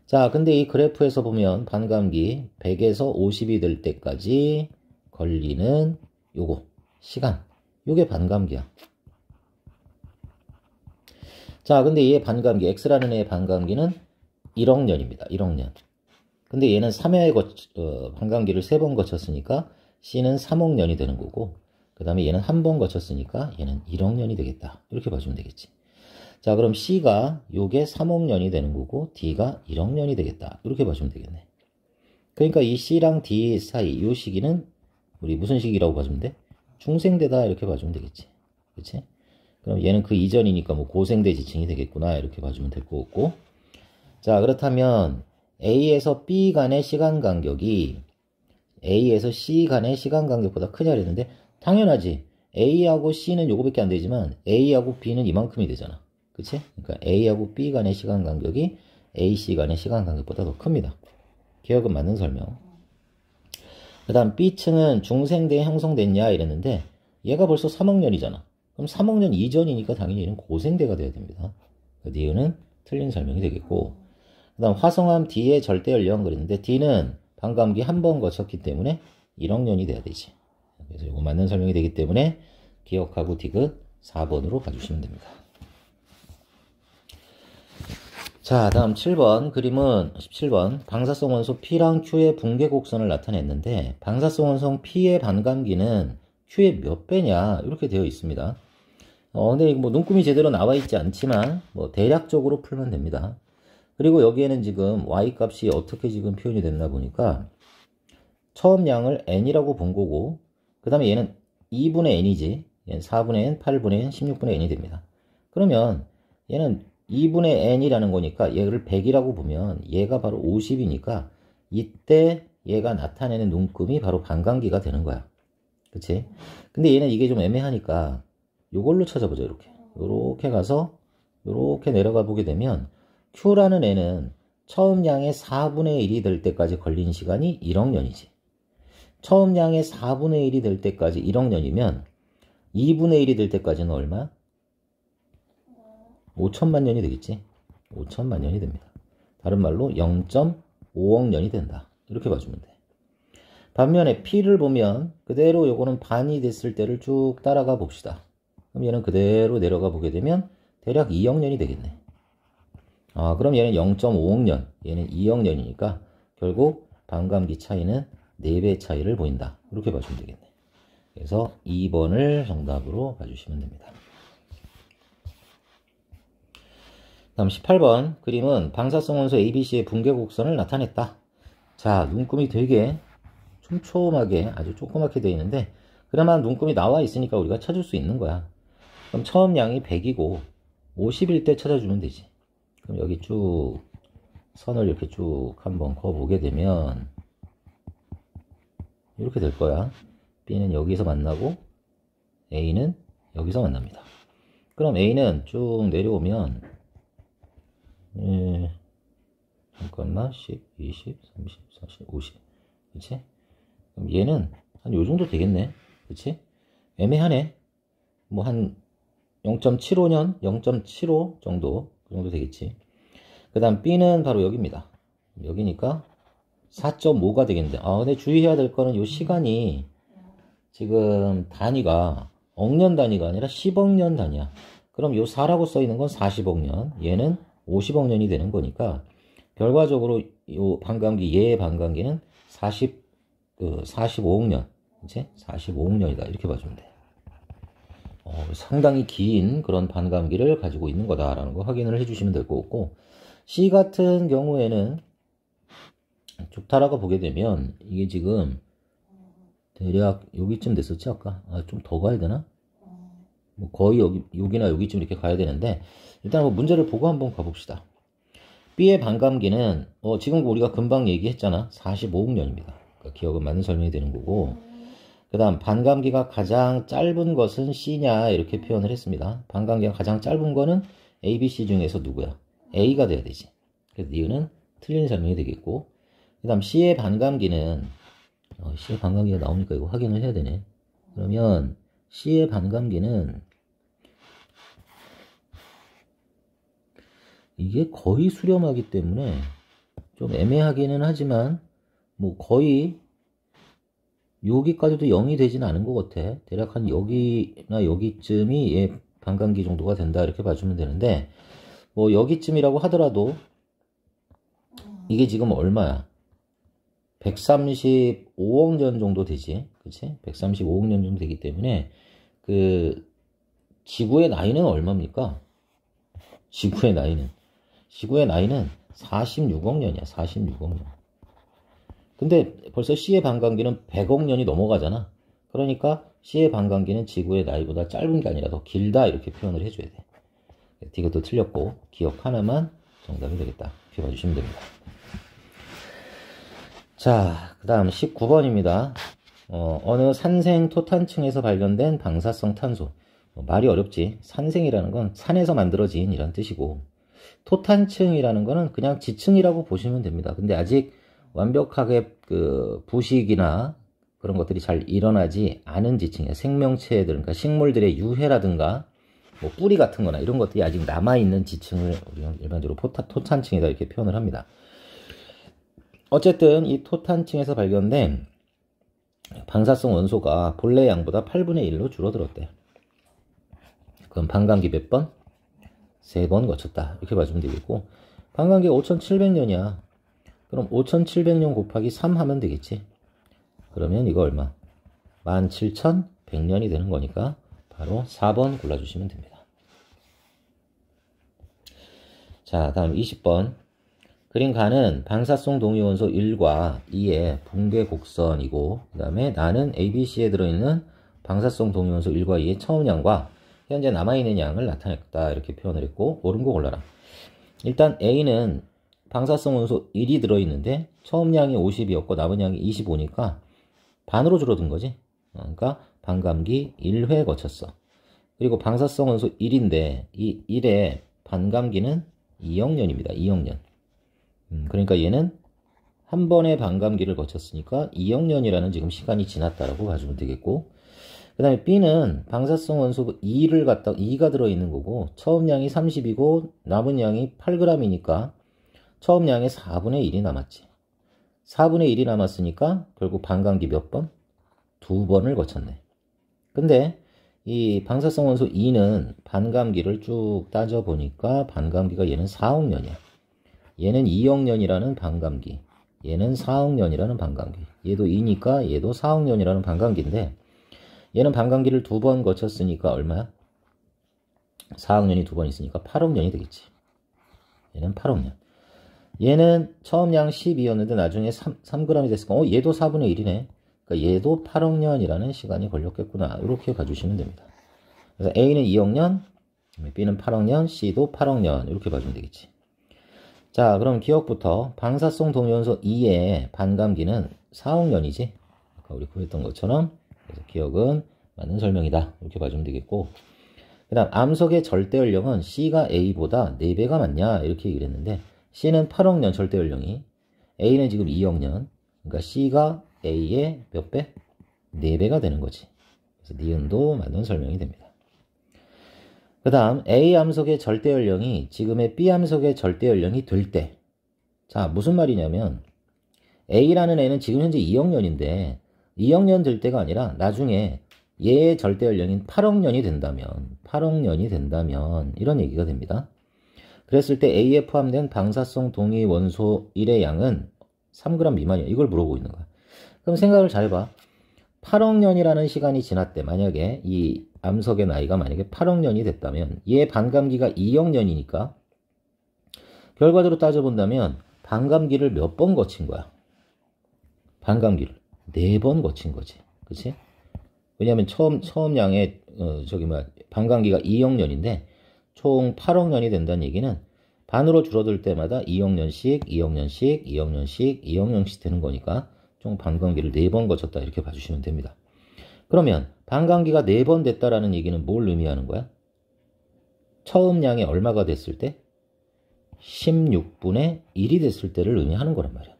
S1: 자, 근데 이 그래프에서 보면 반감기 100에서 50이 될 때까지 걸리는 요거 시간, 요게 반감기야. 자, 근데 얘의 반감기, X라는 애의 반감기는 1억 년입니다. 1억 년. 근데 얘는 3회의 반감기를 3번 거쳤으니까 C는 3억 년이 되는 거고, 그 다음에 얘는 한 번 거쳤으니까 얘는 1억 년이 되겠다. 이렇게 봐주면 되겠지. 자, 그럼 C가 요게 3억 년이 되는 거고, D가 1억 년이 되겠다. 이렇게 봐주면 되겠네. 그러니까 이 C랑 D 사이 요 시기는 우리 무슨 시기라고 봐주면 돼? 중생대다. 이렇게 봐주면 되겠지. 그치? 그럼 얘는 그 이전이니까 뭐 고생대 지층이 되겠구나. 이렇게 봐주면 될 것 같고. 자, 그렇다면 A에서 B 간의 시간 간격이 A에서 C 간의 시간 간격보다 크냐 그랬는데, 당연하지. A하고 C는 요거밖에 안 되지만 A하고 B는 이만큼이 되잖아. 그치? 그러니까 A하고 B 간의 시간 간격이 AC 간의 시간 간격보다 더 큽니다. 기억은 맞는 설명. 그 다음 B층은 중생대에 형성됐냐 이랬는데, 얘가 벌써 3억 년이잖아. 그럼 3억 년 이전이니까 당연히 얘는 고생대가 돼야 됩니다. 그 D는 틀린 설명이 되겠고, 그 다음 화성암 D의 절대 연령 그랬는데, D는 반감기 한 번 거쳤기 때문에 1억 년이 돼야 되지. 그래서 이거 맞는 설명이 되기 때문에 기억하고 디귿 4번으로 봐주시면 됩니다. 자, 다음 7번 그림은 17번 방사성 원소 P랑 Q의 붕괴 곡선을 나타냈는데, 방사성 원소 P의 반감기는 Q의 몇 배냐 이렇게 되어 있습니다. 근데 뭐 눈금이 제대로 나와 있지 않지만 뭐 대략적으로 풀면 됩니다. 그리고 여기에는 지금 y 값이 어떻게 지금 표현이 됐나 보니까, 처음 양을 n이라고 본 거고, 그 다음에 얘는 2분의 n이지, 얘는 4분의 n, 8분의 n, 16분의 n이 됩니다. 그러면 얘는 2분의 n이라는 거니까 얘를 100이라고 보면 얘가 바로 50이니까 이때 얘가 나타내는 눈금이 바로 반감기가 되는 거야. 그치? 근데 얘는 이게 좀 애매하니까 요걸로 찾아보자. 이렇게 가서 이렇게 내려가 보게 되면 Q라는 애는 처음 양의 4분의 1이 될 때까지 걸린 시간이 1억 년이지. 처음 양의 4분의 1이 될 때까지 1억 년이면 2분의 1이 될 때까지는 얼마? 5천만 년이 되겠지. 5천만 년이 됩니다. 다른 말로 0.5억 년이 된다. 이렇게 봐주면 돼. 반면에 P를 보면 그대로 요거는 반이 됐을 때를 쭉 따라가 봅시다. 그럼 얘는 그대로 내려가 보게 되면 대략 2억 년이 되겠네. 그럼 얘는 0.5억 년, 얘는 2억 년이니까 결국 반감기 차이는 4배 차이를 보인다. 이렇게 봐주면 되겠네. 그래서 2번을 정답으로 봐주시면 됩니다. 다음 18번 그림은 방사성 원소 ABC의 붕괴 곡선을 나타냈다. 자, 눈금이 되게 촘촘하게 아주 조그맣게 되어 있는데, 그나마 눈금이 나와 있으니까 우리가 찾을 수 있는 거야. 그럼 처음 양이 100이고 50일 때 찾아주면 되지. 그럼 여기 쭉 선을 이렇게 쭉 한번 그어보게 되면 이렇게 될 거야. B는 여기서 만나고 A는 여기서 만납니다. 그럼 A는 쭉 내려오면 잠깐만 10, 20, 30, 40, 50 그치? 그럼 얘는 한 요 정도 되겠네. 그치? 애매하네. 뭐 한 0.75년, 0.75 정도, 그 정도 되겠지. 그 다음 B는 바로 여기입니다. 여기니까 4.5가 되겠는데, 근데 주의해야 될 거는 요 시간이 지금 단위가 억년 단위가 아니라 10억 년 단위야. 그럼 요 4라고 써 있는 건 40억 년, 얘는 50억 년이 되는 거니까, 결과적으로 요 반감기, 얘의 반감기는 45억 년, 그치? 45억 년이다. 이렇게 봐주면 돼. 상당히 긴 그런 반감기를 가지고 있는 거다라는 거 확인을 해주시면 될 것 같고, C 같은 경우에는 좋다라고 보게 되면 이게 지금 대략 여기쯤 됐었지 아까? 좀 더 가야 되나? 뭐 거의 여기나 여기쯤 이렇게 가야 되는데, 일단 뭐 문제를 보고 한번 가봅시다. B의 반감기는 지금 우리가 금방 얘기했잖아. 45억 년입니다. 그러니까 기억은 맞는 설명이 되는 거고, 그 다음 반감기가 가장 짧은 것은 C냐 이렇게 표현을 했습니다. 반감기가 가장 짧은 거는 A, B, C 중에서 누구야? A가 돼야 되지. 그래서 이유는 틀린 설명이 되겠고, 그 다음 C의 반감기는 C의 반감기가 나오니까 이거 확인을 해야 되네. 그러면 C의 반감기는 이게 거의 수렴하기 때문에 좀 애매하기는 하지만 뭐 거의 여기까지도 0이 되진 않은 것 같아. 대략 한 여기나 여기쯤이 얘 반감기 정도가 된다 이렇게 봐주면 되는데, 뭐 여기쯤이라고 하더라도 이게 지금 얼마야? 135억 년 정도 되지. 그치? 135억 년 정도 되기 때문에, 지구의 나이는 얼마입니까? 지구의 나이는 46억 년이야, 46억 년. 근데 벌써 C의 반감기는 100억 년이 넘어가잖아. 그러니까 C의 반감기는 지구의 나이보다 짧은 게 아니라 더 길다, 이렇게 표현을 해줘야 돼. 이것도 틀렸고, 기억 하나만 정답이 되겠다. 이렇게 봐주시면 됩니다. 자, 그 다음 19번입니다. 어느 산생 토탄층에서 발견된 방사성 탄소. 말이 어렵지. 산생이라는 건 산에서 만들어진 이란 뜻이고, 토탄층이라는 거는 그냥 지층이라고 보시면 됩니다. 근데 아직 완벽하게 부식이나 그런 것들이 잘 일어나지 않은 지층이에요. 생명체들, 그러니까 식물들의 유해라든가 뭐 뿌리 같은 거나 이런 것들이 아직 남아있는 지층을 우리가 일반적으로 토탄층이다, 이렇게 표현을 합니다. 어쨌든 이 토탄층에서 발견된 방사성 원소가 본래 양보다 8분의 1로 줄어들었대. 그럼 반감기 몇 번? 3번 거쳤다, 이렇게 봐주면 되겠고, 반감기가 5700년이야. 그럼 5700년 곱하기 3 하면 되겠지. 그러면 이거 얼마? 17100년이 되는 거니까 바로 4번 골라주시면 됩니다. 자, 다음 20번. 그린 가는 방사성 동위원소 1과 2의 붕괴 곡선이고, 그 다음에 나는 ABC에 들어있는 방사성 동위원소 1과 2의 처음량과 현재 남아있는 양을 나타냈다, 이렇게 표현을 했고, 옳은 거 골라라. 일단 A는 방사성 원소 1이 들어있는데 처음량이 50이었고 남은 양이 25니까 반으로 줄어든 거지. 그러니까 반감기 1회 거쳤어. 그리고 방사성 원소 1인데 이 1의 반감기는 2억 년입니다. 2억 년. 그러니까 얘는 한 번의 반감기를 거쳤으니까 2억 년이라는 지금 시간이 지났다라고 봐주면 되겠고, 그 다음에 B는 방사성 원소 2가 들어있는 거고 처음 양이 30이고 남은 양이 8g이니까 처음 양의 4분의 1이 남았지. 4분의 1이 남았으니까 결국 반감기 몇 번? 2번을 거쳤네. 근데 이 방사성 원소 2는 반감기를 쭉 따져보니까 반감기가 얘는 4억 년이야. 얘는 2억 년이라는 반감기, 얘는 4억 년이라는 반감기. 얘도 2니까 얘도 4억 년이라는 반감기인데 얘는 반감기를 2번 거쳤으니까 얼마야? 4억 년이 2번 있으니까 8억 년이 되겠지. 얘는 8억 년. 얘는 처음 양 12였는데 나중에 3g이 됐으니까 얘도 4분의 1이네. 그러니까 얘도 8억 년이라는 시간이 걸렸겠구나. 이렇게 봐주시면 됩니다. 그래서 A는 2억 년, B는 8억 년, C도 8억 년, 이렇게 봐주면 되겠지. 자, 그럼 기억부터 방사성 동위원소 2의 반감기는 4억 년이지. 아까 우리 구했던 것처럼. 그래서 기억은 맞는 설명이다, 이렇게 봐주면 되겠고, 그 다음 암석의 절대 연령은 C가 A보다 4배가 많냐, 이렇게 얘기를 했는데 C는 8억 년 절대 연령이, A는 지금 2억 년, 그러니까 C가 A의 몇 배? 4배가 되는 거지. 그래서 니은도 맞는 설명이 됩니다. 그 다음 A 암석의 절대 연령이 지금의 B 암석의 절대 연령이 될 때, 자, 무슨 말이냐면 A라는 애는 지금 현재 2억 년인데 2억 년 될 때가 아니라 나중에 얘의 절대 연령인 8억 년이 된다면 이런 얘기가 됩니다. 그랬을 때 A에 포함된 방사성 동위 원소 1의 양은 3g 미만이야. 이걸 물어보고 있는 거야. 그럼 생각을 잘 해봐. 8억 년이라는 시간이 지났대. 만약에 이 암석의 나이가 만약에 8억 년이 됐다면 얘 반감기가 2억 년이니까 결과적으로 따져본다면 반감기를 몇 번 거친 거야? 반감기를 4번 거친 거지. 그치? 왜냐면 처음 양의 반감기가 2억 년인데 총 8억 년이 된다는 얘기는 반으로 줄어들 때마다 2억 년씩, 2억 년씩, 2억 년씩, 2억 년씩 되는 거니까 총 반감기를 4번 거쳤다, 이렇게 봐주시면 됩니다. 그러면 반감기가 4번 됐다라는 얘기는 뭘 의미하는 거야? 처음 양이 얼마가 됐을 때? 16분의 1이 됐을 때를 의미하는 거란 말이야.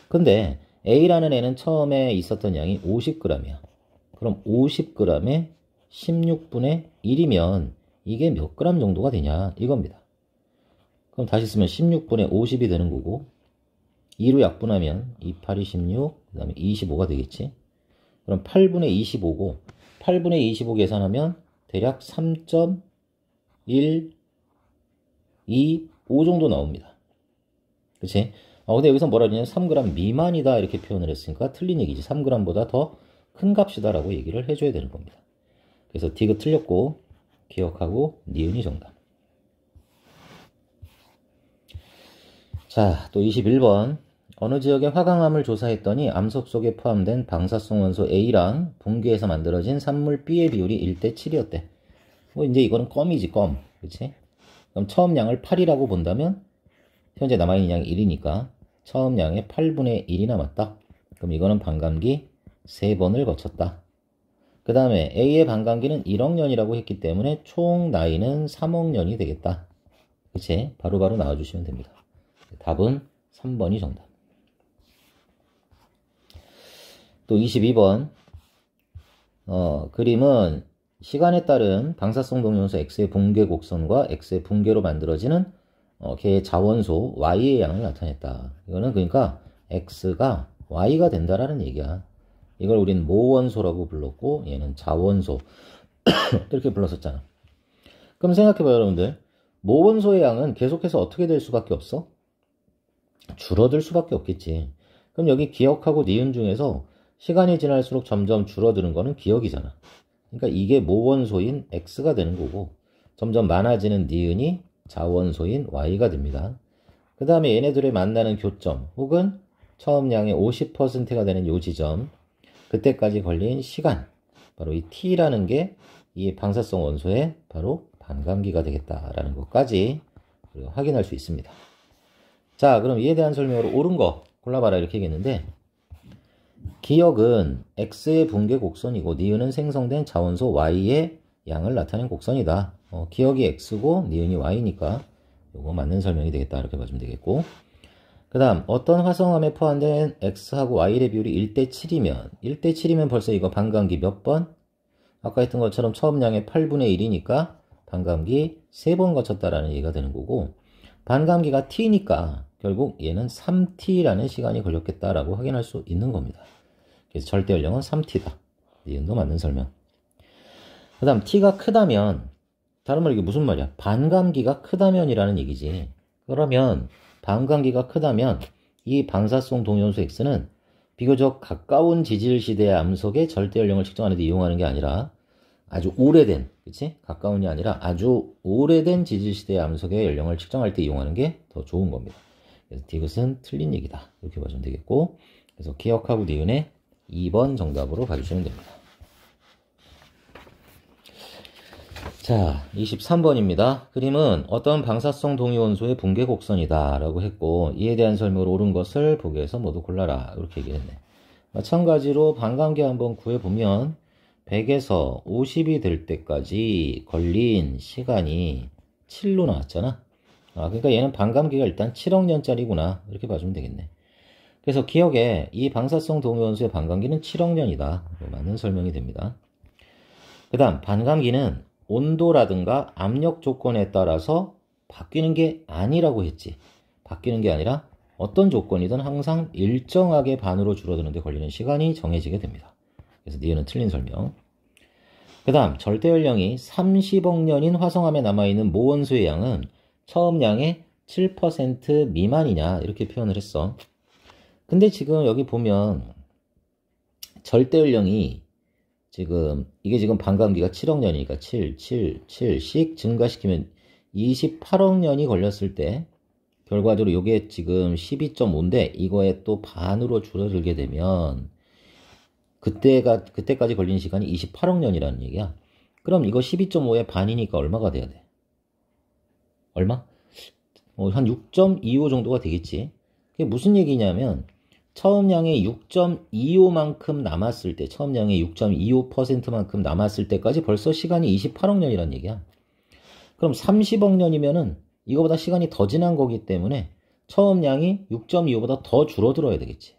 S1: 근데 A라는 애는 처음에 있었던 양이 50g이야. 그럼 50g에 16분의 1이면 이게 몇 g 정도가 되냐, 이겁니다. 그럼 다시 쓰면 16분의 50이 되는 거고 2로 약분하면 2, 8이 16, 그 다음에 25가 되겠지. 그럼 8분의 25고 8분의 25 계산하면 대략 3.125 정도 나옵니다. 그치? 근데 여기서 뭐라 그러냐면 3g 미만이다 이렇게 표현을 했으니까 틀린 얘기지. 3g보다 더 큰 값이다 라고 얘기를 해줘야 되는 겁니다. 그래서 디귿 틀렸고 기억하고 니은이 정답. 자, 또 21번. 어느 지역의 화강암을 조사했더니 암석 속에 포함된 방사성 원소 A랑 붕괴해서 만들어진 산물 B의 비율이 1대 7이었대. 뭐 이제 이거는 껌이지, 껌. 그치? 그럼 처음 양을 8이라고 본다면 현재 남아있는 양이 1이니까 처음 양의 8분의 1이 남았다. 그럼 이거는 반감기 3번을 거쳤다. 그 다음에 A의 반감기는 1억 년이라고 했기 때문에 총 나이는 3억 년이 되겠다. 그치? 바로바로 나와주시면 됩니다. 답은 3번이 정답. 또 22번. 그림은 시간에 따른 방사성 동위원소 X의 붕괴 곡선과 X의 붕괴로 만들어지는 걔의 자원소 Y의 양을 나타냈다. 이거는 그러니까 X가 Y가 된다라는 얘기야. 이걸 우리는 모원소라고 불렀고 얘는 자원소 이렇게 불렀었잖아. 그럼 생각해봐요 여러분들. 모원소의 양은 계속해서 어떻게 될 수밖에 없어? 줄어들 수밖에 없겠지. 그럼 여기 기억하고 니은 중에서 시간이 지날수록 점점 줄어드는 거는 기억이잖아. 그러니까 이게 모원소인 X가 되는 거고 점점 많아지는 니은이 자원소인 Y가 됩니다. 그 다음에 얘네들의 만나는 교점 혹은 처음 양의 50%가 되는 요 지점, 그때까지 걸린 시간, 바로 이 T라는 게 이 방사성 원소의 바로 반감기가 되겠다라는 것까지 확인할 수 있습니다. 자, 그럼 이에 대한 설명으로 옳은 거 골라봐라 이렇게 얘기했는데, 기억은 X의 붕괴 곡선이고 니은은 생성된 자원소 Y의 양을 나타낸 곡선이다. 기억이 X고 니은이 Y니까 요거 맞는 설명이 되겠다 이렇게 봐주면 되겠고, 그 다음 어떤 화성암에 포함된 X하고 Y의 비율이 1대 7이면 1대 7이면 벌써 이거 반감기 몇 번? 아까 했던 것처럼 처음 양의 8분의 1이니까 반감기 3번 거쳤다라는 얘기가 되는 거고, 반감기가 T니까 결국 얘는 3T라는 시간이 걸렸겠다라고 확인할 수 있는 겁니다. 그래서 절대 연령은 3T다. 니은도 맞는 설명. 그 다음 T가 크다면, 다른 말로 이게 무슨 말이야? 반감기가 크다면이라는 얘기지. 그러면 반감기가 크다면 이 방사성 동위원소 X는 비교적 가까운 지질시대의 암석의 절대 연령을 측정하는 데 이용하는 게 아니라 아주 오래된, 그치? 가까운이 아니라 아주 오래된 지질시대의 암석의 연령을 측정할 때 이용하는 게 더 좋은 겁니다. 그래서 디귿은 틀린 얘기다. 이렇게 봐주면 되겠고, 그래서 기억하고 니은의 2번 정답으로 봐주시면 됩니다. 자, 23번입니다. 그림은 어떤 방사성 동위원소의 붕괴 곡선이다 라고 했고, 이에 대한 설명으로 옳은 것을 보기에서 모두 골라라 이렇게 얘기했네. 마찬가지로 반감기 한번 구해보면 100에서 50이 될 때까지 걸린 시간이 7로 나왔잖아. 그러니까 얘는 반감기가 일단 7억 년짜리구나 이렇게 봐주면 되겠네. 그래서 기억에 이 방사성 동위원소의 반감기는 7억 년이다. 맞는 설명이 됩니다. 그 다음 반감기는 온도라든가 압력 조건에 따라서 바뀌는 게 아니라고 했지. 바뀌는 게 아니라 어떤 조건이든 항상 일정하게 반으로 줄어드는데 걸리는 시간이 정해지게 됩니다. 그래서 니은은 틀린 설명. 그 다음 절대 연령이 30억 년인 화성암에 남아있는 모원소의 양은 처음 양의 7% 미만이냐 이렇게 표현을 했어. 근데 지금 여기 보면 절대 연령이 이게 지금 반감기가 7억 년이니까 7씩 증가시키면 28억 년이 걸렸을 때 결과적으로 이게 지금 12.5인데 이거에 또 반으로 줄어들게 되면 그때까지 걸린 시간이 28억 년이라는 얘기야. 그럼 이거 12.5의 반이니까 얼마가 돼야 돼? 얼마? 한 6.25 정도가 되겠지. 그게 무슨 얘기냐면 처음 양의 6.25만큼 남았을 때, 처음 양의 6.25%만큼 남았을 때까지 벌써 시간이 28억 년이란 얘기야. 그럼 30억 년이면은 이거보다 시간이 더 지난 거기 때문에 처음 양이 6.25보다 더 줄어들어야 되겠지.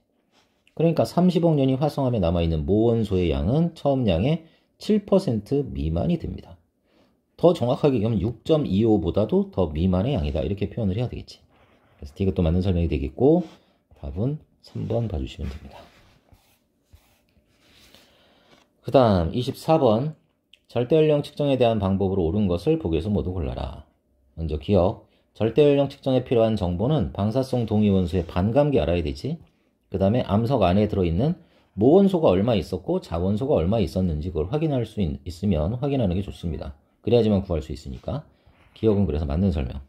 S1: 그러니까 30억 년이 화성암에 남아있는 모원소의 양은 처음 양의 7% 미만이 됩니다. 더 정확하게 얘기하면 6.25보다도 더 미만의 양이다. 이렇게 표현을 해야 되겠지. 그래서 이것도 맞는 설명이 되겠고, 답은 3번 봐주시면 됩니다. 그 다음 24번 절대연령 측정에 대한 방법으로 옳은 것을 보기에서 모두 골라라. 먼저 기억, 절대연령 측정에 필요한 정보는 방사성 동위원소의 반감기 알아야 되지. 그 다음에 암석 안에 들어있는 모원소가 얼마 있었고 자원소가 얼마 있었는지 그걸 확인할 수 있으면 확인하는 게 좋습니다. 그래야지만 구할 수 있으니까. 기억은 그래서 맞는 설명.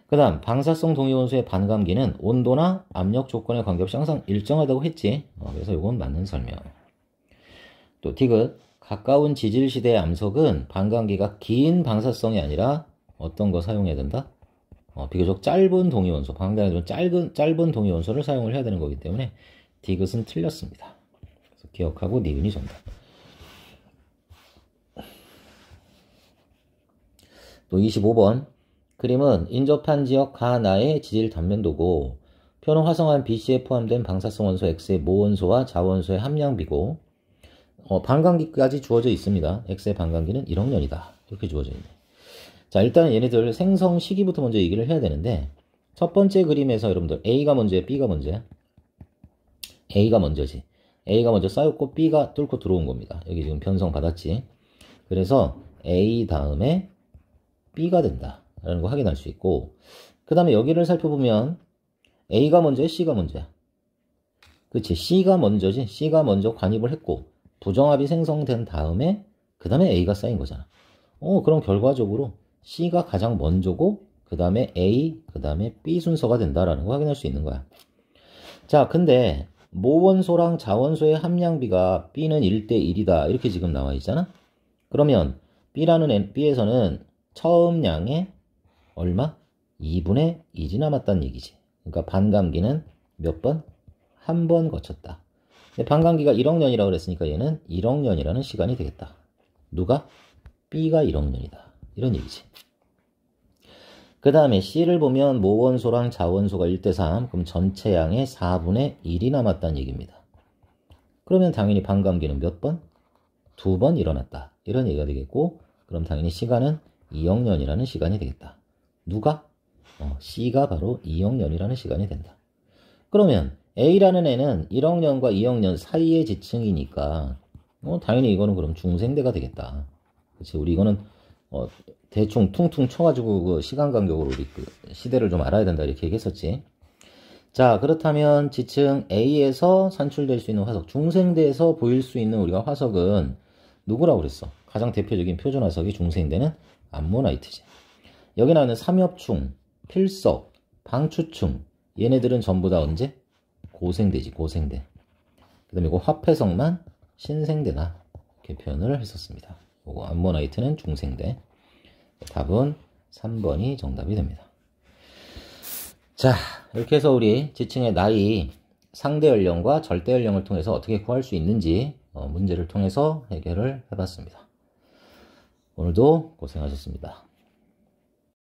S1: 그 다음 방사성 동위원소의 반감기는 온도나 압력 조건에 관계없이 항상 일정하다고 했지. 그래서 이건 맞는 설명. 또 디귿 가까운 지질시대의 암석은 반감기가 긴 방사성이 아니라 어떤 거 사용해야 된다? 비교적 짧은 동위원소, 반감기가 좀 짧은 동위원소를 사용을 해야 되는 거기 때문에 디귿은 틀렸습니다. 그래서 기억하고 니은이 정답. 또 25번 그림은 인접한 지역 가나의 지질 단면도고 표는 화성한 BC에 포함된 방사성 원소 X의 모원소와 자원소의 함량비고 반감기까지 주어져 있습니다. X의 반감기는 1억 년이다. 이렇게 주어져 있네. 자, 일단 얘네들 생성 시기부터 먼저 얘기를 해야 되는데 첫 번째 그림에서 여러분들 A가 먼저야, B가 먼저야? A가 먼저지. A가 먼저 쌓였고 B가 뚫고 들어온 겁니다. 여기 지금 변성 받았지. 그래서 A 다음에 B가 된다 라는 거 확인할 수 있고 그 다음에 여기를 살펴보면 A가 먼저야, C가 먼저야? 그치, C가 먼저지. C가 먼저 관입을 했고 부정합이 생성된 다음에 그 다음에 A가 쌓인 거잖아. 그럼 결과적으로 C가 가장 먼저고 그 다음에 A, 그 다음에 B 순서가 된다라는 거 확인할 수 있는 거야. 자, 근데 모원소랑 자원소의 함량비가 B는 1대1이다 이렇게 지금 나와 있잖아. 그러면 B에서는 처음 양의 얼마? 2분의 2이 남았다는 얘기지. 그러니까 반감기는 몇 번? 한 번 거쳤다. 근데 반감기가 1억 년이라고 그랬으니까 얘는 1억 년이라는 시간이 되겠다. 누가? B가 1억 년이다. 이런 얘기지. 그 다음에 C를 보면 모원소랑 자원소가 1대3, 그럼 전체 양의 4분의 1이 남았다는 얘기입니다. 그러면 당연히 반감기는 몇 번? 2번 일어났다. 이런 얘기가 되겠고, 그럼 당연히 시간은 2억 년이라는 시간이 되겠다. 누가? C가 바로 2억 년이라는 시간이 된다. 그러면 A라는 애는 1억 년과 2억 년 사이의 지층이니까 당연히 이거는 그럼 중생대가 되겠다. 그치? 우리 이거는 대충 퉁퉁 쳐가지고 그 시간 간격으로 우리 그 시대를 좀 알아야 된다 이렇게 얘기했었지. 자, 그렇다면 지층 A에서 산출될 수 있는 화석, 중생대에서 보일 수 있는 우리가 화석은 누구라고 그랬어? 가장 대표적인 표준 화석이 중생대는 암모나이트지. 여기 나오는 삼엽충, 필석, 방추충 얘네들은 전부 다 언제? 고생대지, 고생대. 그 다음에 이거 화폐석만 신생대다 이렇게 표현을 했었습니다. 요거 암모나이트는 중생대. 답은 3번이 정답이 됩니다. 자, 이렇게 해서 우리 지층의 나이, 상대 연령과 절대 연령을 통해서 어떻게 구할 수 있는지 문제를 통해서 해결을 해봤습니다. 오늘도 고생하셨습니다.